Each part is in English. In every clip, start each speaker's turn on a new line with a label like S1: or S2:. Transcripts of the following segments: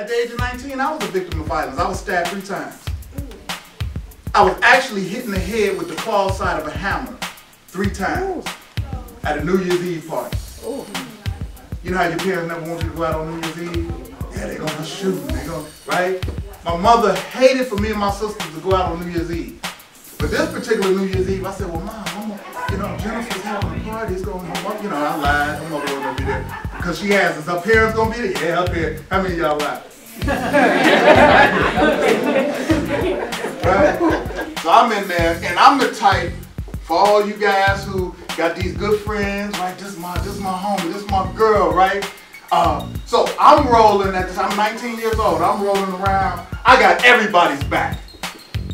S1: At the age of 19, I was a victim of violence. I was stabbed 3 times. I was actually hit in the head with the claw side of a hammer 3 times at a New Year's Eve party. You know how your parents never want you to go out on New Year's Eve? Yeah, they're gonna shoot, right? My mother hated for me and my sisters to go out on New Year's Eve. But this particular New Year's Eve, I said, well, Mom, Jennifer's having a party, it's going to, I lied, her mother wasn't gonna be there. Because she asked, is her parents gonna be there? Yeah, her parents. How many of y'all lied? Right? So I'm in there, and I'm the type, for all you guys who got these good friends, right? This is my homie, this is my girl, right? So I'm rolling at this, I'm 19 years old, I'm rolling around, I got everybody's back.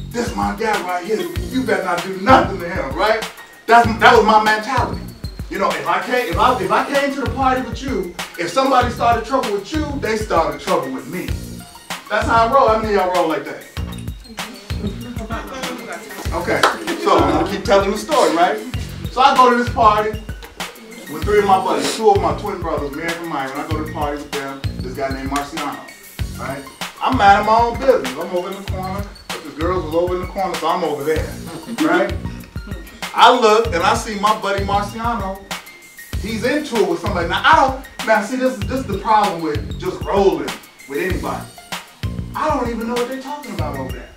S1: This is my guy right here, you better not do nothing to him, right? That was my mentality. You know, if I came to the party with you, if somebody started trouble with you, they started trouble with me. That's how I roll. How many of y'all roll like that? Okay, so I'm gonna keep telling the story, right? So I go to this party with 3 of my buddies, 2 of my twin brothers, Mary and Mike. When I go to the party with them, this guy named Marciano, right? I'm minding my own business. I'm over in the corner, but the girls was over in the corner, so I'm over there, right? I look and I see my buddy Marciano. He's into it with somebody. Now see, this is the problem with just rolling with anybody. I don't even know what they're talking about over there.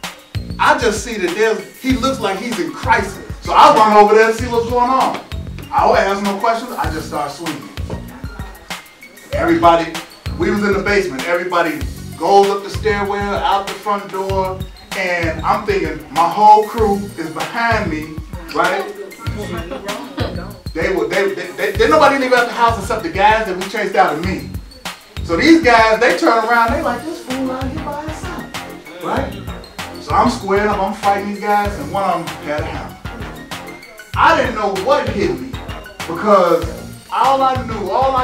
S1: I just see that he looks like he's in crisis. So I run over there to see what's going on. I don't ask no questions, I just start swinging. Everybody, we was in the basement, everybody goes up the stairwell, out the front door, and I'm thinking my whole crew is behind me, right? Nobody leave out the house except the guys that we chased out of me. So these guys, they turn around, they like, this fool out here by himself, right? So I'm squaring up, I'm fighting these guys, and one of them had a hammer. I didn't know what hit me, because all I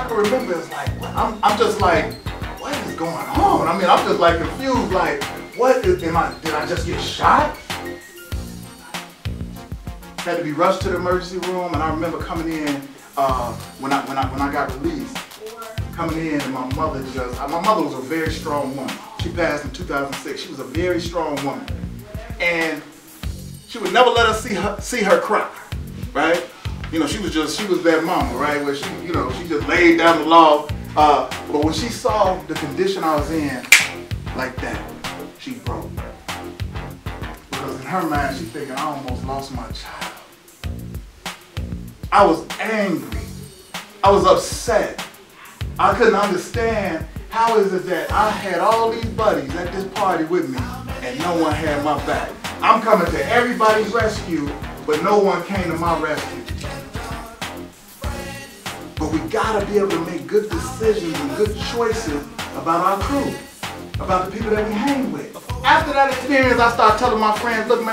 S1: could remember is like, I'm just like, what is going on? I mean, I'm just like confused, like, did I just get shot? Had to be rushed to the emergency room, and I remember coming in when I got released. Coming in, and my mother was a very strong woman. She passed in 2006. She was a very strong woman, and she would never let us see her cry, right? You know, she was that mama, right? Where she just laid down the law. But when she saw the condition I was in, like that, she broke. Because in her mind, she's thinking, I almost lost my child. I was angry. I was upset. I couldn't understand how is it that I had all these buddies at this party with me and no one had my back. I'm coming to everybody's rescue, but no one came to my rescue. But we gotta be able to make good decisions and good choices about our crew, about the people that we hang with. After that experience, I started telling my friends, look,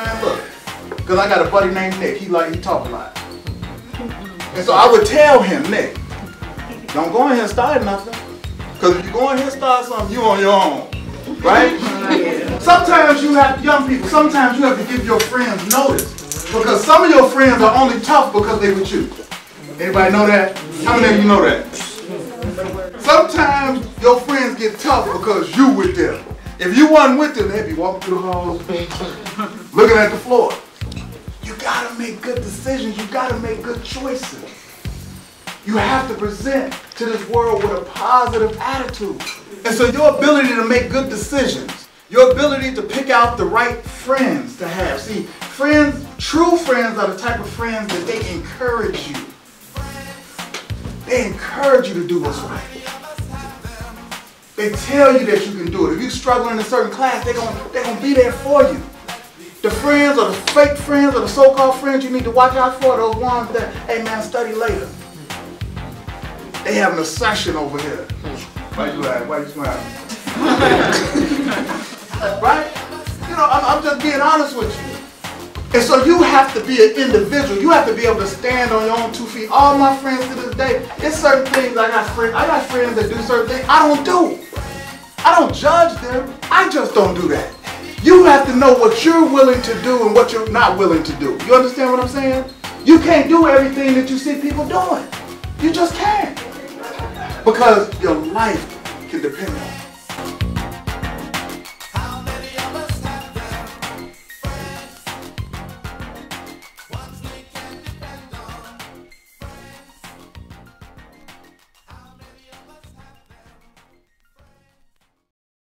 S1: because I got a buddy named Nick. He talk a lot. And so I would tell him, Nick, don't go in here and start nothing. Because if you go in here and start something, you on your own. Right? Sometimes young people, sometimes you have to give your friends notice. Because some of your friends are only tough because they with you. Anybody know that? How many of you know that? Sometimes your friends get tough because you with them. If you wasn't with them, they'd be walking through the halls, looking at the floor. You gotta make good decisions. You gotta make good choices. You have to present to this world with a positive attitude. And so your ability to make good decisions, your ability to pick out the right friends to have. See, true friends are the type of friends that they encourage you. They encourage you to do what's right. They tell you that you can do it. If you're struggling in a certain class, they're gonna be there for you. The friends or the fake friends or the so-called friends you need to watch out for are those ones that, hey man, study later. They having a session over here. Why you laughing? Why you smiling? Right? You know, I'm just being honest with you. And so you have to be an individual. You have to be able to stand on your own 2 feet. All my friends to this day, there's certain things I got friends that do certain things I don't do. I don't judge them. I just don't do that. You have to know what you're willing to do and what you're not willing to do. You understand what I'm saying? You can't do everything that you see people doing. You just can't. Because your life can depend on it.